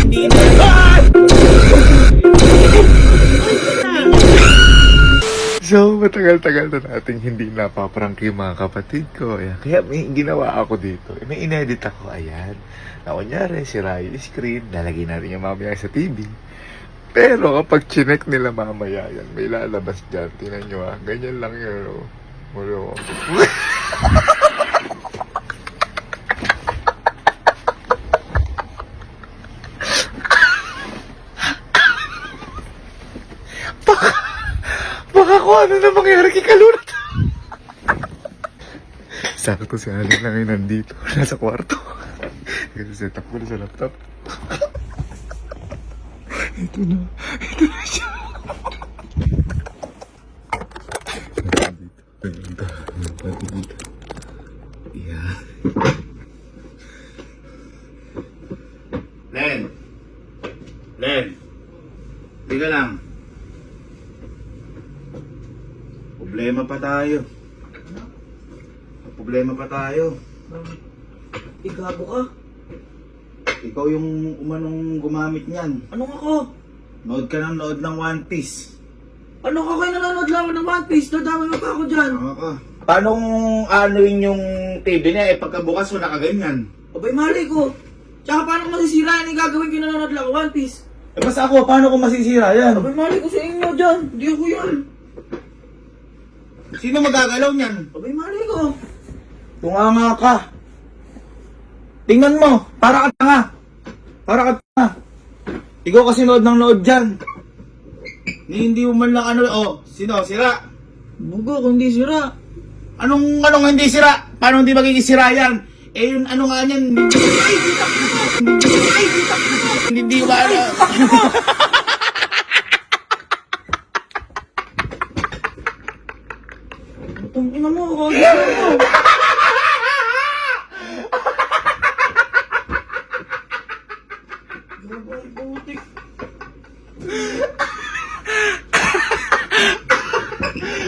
Hindi na. So, matagal-tagal na nating hindi napaprangke yung mga kapatid ko. Ayan. Kaya may ginawa ako dito. May inedit ako. Ayan. Na kunyari, sira yung screen. Lalagay natin yung mamaya sa TV. Pero kapag chinek nila mamaya yan, may lalabas dyan. Tingnan nyo ah. Ganyan lang yun. Oh. Mulo. Baka kung ano na mangyari kay Kalunat. Sakto si Alin na ngayon nandito. Nasa kwarto. Kasi set up ko na sa laptop. Ito na. Ito na siya. Nandito. Nandito. Yeah. Len. Len. Hindi ka lang. Problema pa tayo. Problema pa tayo. Igago ka? Ikaw yung umanong gumamit niyan. Anong ako? Nood ka ng nood ng One Piece. Ano ka kayo nanonood lang ng One Piece? Nadamay mo pa ako dyan. Tama ka. Paano anuin yung TV niya pagkabukas mo nakaganyan? Abay, mali ko. Tsaka paano ko masisira yan yung gagawin ko nanonood lang ng One Piece? Basta ako, paano ko masisira yan? Abay, mali ko sa inyo dyan. Hindi ako yan. Sino magagalaw niyan? Abay, mali ko. Tunganga ka. Tingnan mo, para ka tanga. Para ka tanga. Ikaw kasi nood ng nood dyan. Hindi mo man lang sino, sira? Bugo kung hindi sira. Anong hindi sira? Paano hindi magiging sira yan? Eh yun, ano nga yan? Hindi ba ano? Itong ina mo, ako dyan mo. Gabay, putik.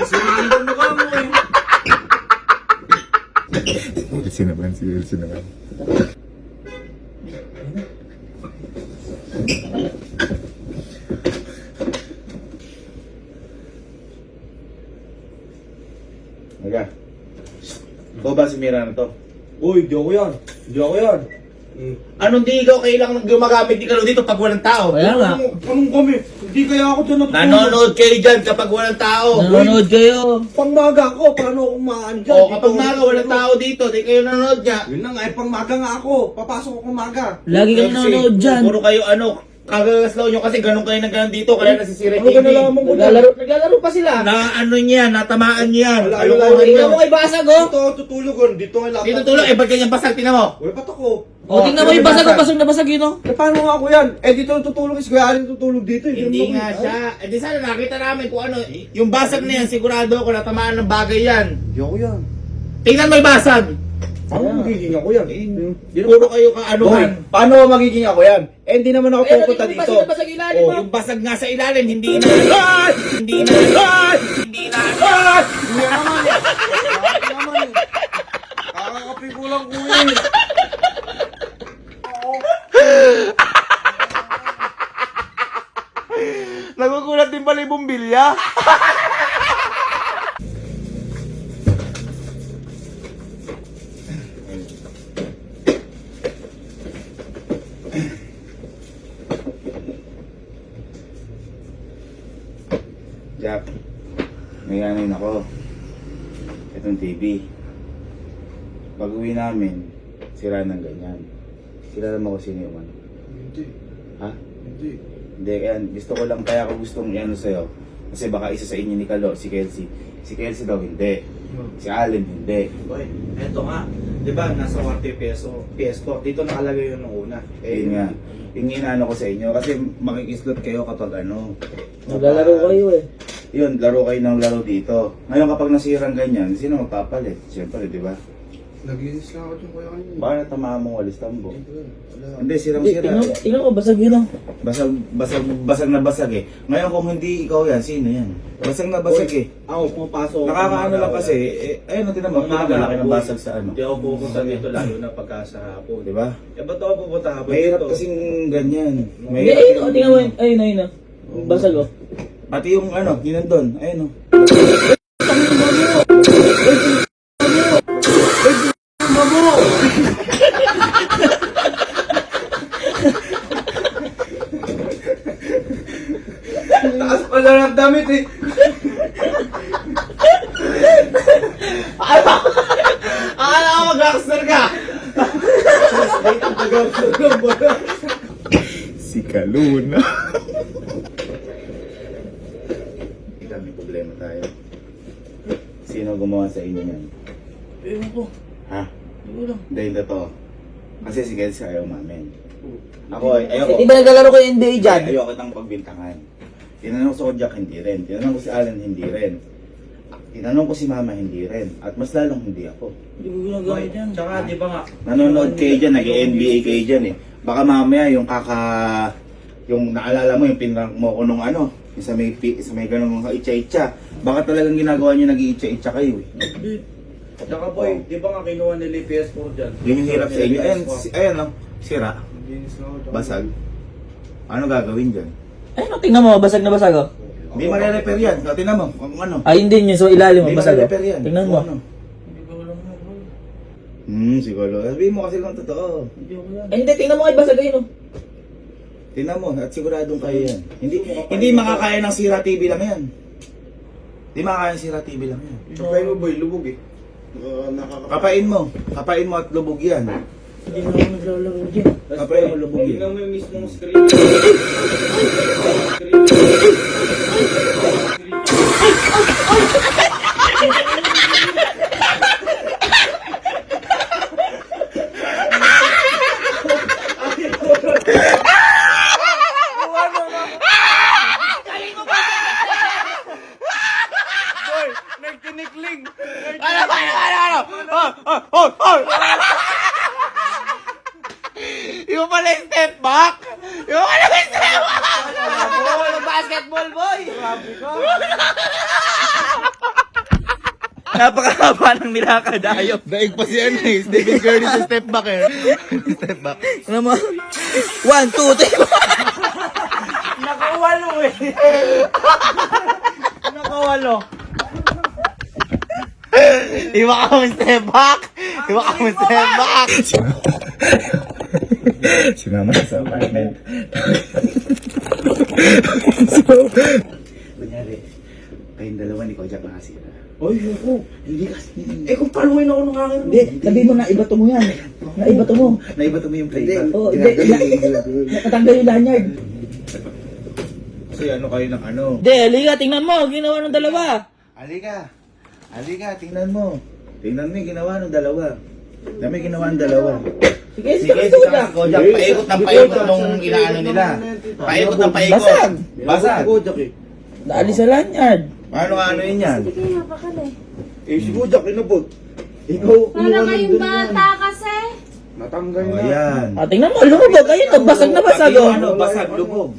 Siraan mo mukha mo eh. Elsie naman, si Elsie naman. Maga. Ikaw ba si Mira na to? Uy, di ako yan. Di ako yan. Anong di ikaw kailangan gumagamit di ka dito pag walang tao? Kaya nga. Anong kami? Hindi kaya ako dyan natutulog. Nanonood kayo dyan kapag walang tao. Nanonood kayo. Pangmaga ako, paano ako maan dyan? O kapag maga walang tao dito, di kayo nanonood niya. Yun na nga, pangmaga nga ako. Papasok ako maga. Lagi kang nanonood dyan. Puro kayo kagagaslaw nyo kasi ganun kayo nagganong dito kaya nasisira Ano ka nalaman ko dyan? Naglalaro pa sila. Na ano niya, natamaan niyan. Wala, Kalokohan wala, niyo. Tingnan mo kay Basag oh. Dito ako tutulogon. Dito nga laptop. Dito tulog, ba't ganyan basag? Tingnan mo. Uy, ba't ako? O, tingnan mo yung basag, basag na basag yun oh. Eh, paano nga ako yan? Eh, dito tutulog. Si Kuya Alin tutulog dito. Hindi nga siya. Eh di sana nakita namin kung ano. Yung basag na yan, sigurado ako natamaan ng bagay yan. Hindi ako yan. Tingnan mo yung basag. Paano magiging ako yan? Puro kayo kaanuhan. Paano magiging ako yan? Eh, hindi naman ako pupunta Yung dito. basag na basag ilalim Oh, oh. yung basag nga sa ilalim, hindi na. Hindi na. Hindi na. Hindi naman eh. Hindi naman eh. Kakakapi ko lang kuya eh. Nagugulat din pala yung bumbilya. Jack, may anin ako. Itong TV. Pag uwi namin, sira ng ganyan. Kilala mo ko sino yung ano? Hindi. Ha? Hindi. Hindi, kaya gusto ko lang kaya ako gustong i-ano sa'yo. Kasi baka isa sa inyo ni Kalo, si Kelsey. Si Kelsey daw hindi. Si Allen hindi. Boy, eto nga. Di ba, nasa 40 peso, PS4. Dito nakalagay yun nung una. Yun nga. Yung inaano ko sa inyo. Kasi makikislot kayo kapag ano. Naglalaro kayo eh. Yun, laro kayo ng laro dito. Ngayon kapag nasirang ganyan, sino magpapalit? Siyempre, di ba? Naglinis lang ako dyan kuya kanina. Baka natamaan mong walis tambo. Wala. Hindi, sirang-sira. Tingnan ko, basag yun oh. Basag na basag eh. Ngayon kung hindi ikaw yan, sino yan? Basag na basag eh. Ako pumapasok. Nakakaano lang kasi, ayun, tinan mo, malaki ng basag sa ano. Hindi ako pupunta dito lalo na pagka sa hapon. Di ba? Eh, ba't ako pupunta hapon Mahirap dito? kasing ganyan. Hindi, Mahirap ayun yung- oh, tingnan mo yun. Ayun oh. Basag oh. Pati yung ano, yun nandun. Ayun oh. Taas pa lang ang damit eh. Akala ko mag-rockstar ka. Si Kaluna. Ika, may problema tayo. Sino gumawa sa inyo yan? Ewan ko. Ha? Hindi ko lang. Hindi, hindi to. Kasi si Kelsey ayaw mamin. Ako, ayoko. Di ba naglalaro ko yung NBA dyan? Ayoko kitang pagbintangan. Tinanong ko si Kojak, hindi rin. Tinanong ko si Alan, hindi rin. Tinanong ko si Mama, hindi rin. At mas lalong hindi ako. Hindi ko ginagamit yan. Tsaka, di ba nga, Nanonood kayo dyan, nag-NBA kayo dyan eh. Baka mamaya yung yung naalala mo, yung pinrank mo ko nung ano, yung sa may ganung itcha-itcha. Baka talagang ginagawa nyo nag-iitcha-itcha kayo eh. Hindi. tsaka boy, di ba nga kinuha nila yung PS4 dyan? Yun yung hirap sa inyo. Ayan, ayan no, sira, Naglinis lang ako dyan. basag. Ano gagawin dyan? Ayun oh, tingnan mo, basag na basag oh. Hindi ma-repair yan. Tingnan mo, kung ano. Ayun din yun, so ilalim mo, Hindi basag oh. ma-repair yan. Tingnan Kung mo. ano. Hindi ko alam mo, bro. Siguro. Sabihin mo kasi kung totoo. Hindi ko alam. Ay, hindi, tingnan mo kay basag ayun oh. Tingnan mo, at siguradong kayo yan. Hindi makakaya ng Sira TV lang yan. Hindi makakaya ng Sira TV lang yan. Kapay mo boy, lubog eh. Kapain mo at lubog yan. Hindi na ako naglalaro dyan. Kapain mo lubog yan. Tingnan mo yung mismong screen. Yung pala yung step back! Yung pala yung step back! Basketball boy! Napakahaba ng nilakad ayaw. Daig pa si ano eh. Stephen Curry sa step back eh. Step back. Ano mo? 1, 2, 3. Nakawalo eh! Nakawalo! Iba kami step back! Iba kami step back! Si Mama sa apartment. Kunyari, kayong dalawa ni Kojak nakasira. Oy, ako. Hindi kasi. Eh, kung paluin ako ng akin. Hindi, sabihin mo na ibato mo yan. Naibato mo. Naibato mo yung plate. Oo, hindi. Nakatanggal yung lanyard. Kasi ano kayo ng ano? Hindi, halika, tingnan mo. Ginawa ng dalawa. Halika. Halika, tingnan mo. Tingnan mo yung ginawa ng dalawa. Dami ginawa ng dalawa. Sige, Si Casey sa Kojak, paikot ng paikot nung inaano nila. Paikot ng paikot. Basag. Basag. Kojak eh. Naalis sa lanyard. Paano ano yun yan? Sige, napakali. Eh si Kojak, inabot. Ikaw, Para kumuha kayong ng ganyan. bata kasi. Natanggal O na. yan. Ah, tingnan mo, lumubog. Ayun, to, basag na basag. Pati yung Oh. ano, basag, lubog.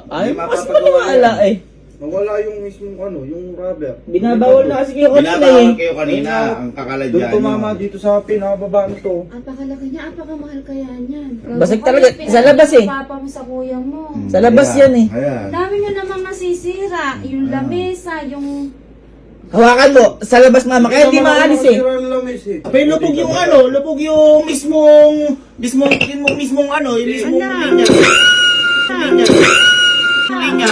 Ay, Hindi mas mapapagawa maniwala eh. Nawala yung mismong ano, yung rubber. Binabawal na kasi kayo kanina Binabawal eh. kayo kanina, ang kakalagyan Doon tumama dito sa pinakababa nito. Apakalaki niya, apakamahal kaya niyan. Basag Grabe talaga. kayo, Sa labas eh. Papa mo sa kuya mo. Sa labas yan eh. Ayan. Dami niyo namang nasisira. Yung lamesa, yung... Hawakan mo, sa labas mama, kaya hindi maalis eh. Sira ang lamis eh. Abay, lubog yung ano, lubog yung mismong ano, yung mismong Ano? linya. Linya.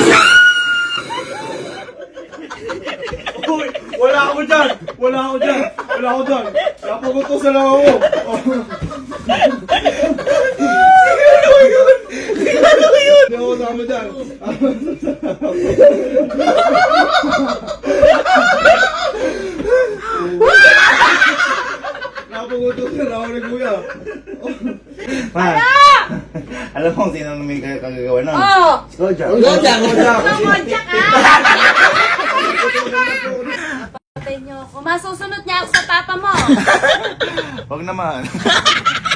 Uy, wala ako dyan! Wala ako dyan! Wala ako dyan! Napagutusan lang ako! Hindi ako sama dyan! Napagutusan ako ni Kuya! Ma, alam mo kung sino nang may kagagawa nun? Oh! Si Kojak. Kojak. Kamodya ka! Patay niyo ako. Masusunod niya ako sa papa mo. Wag naman.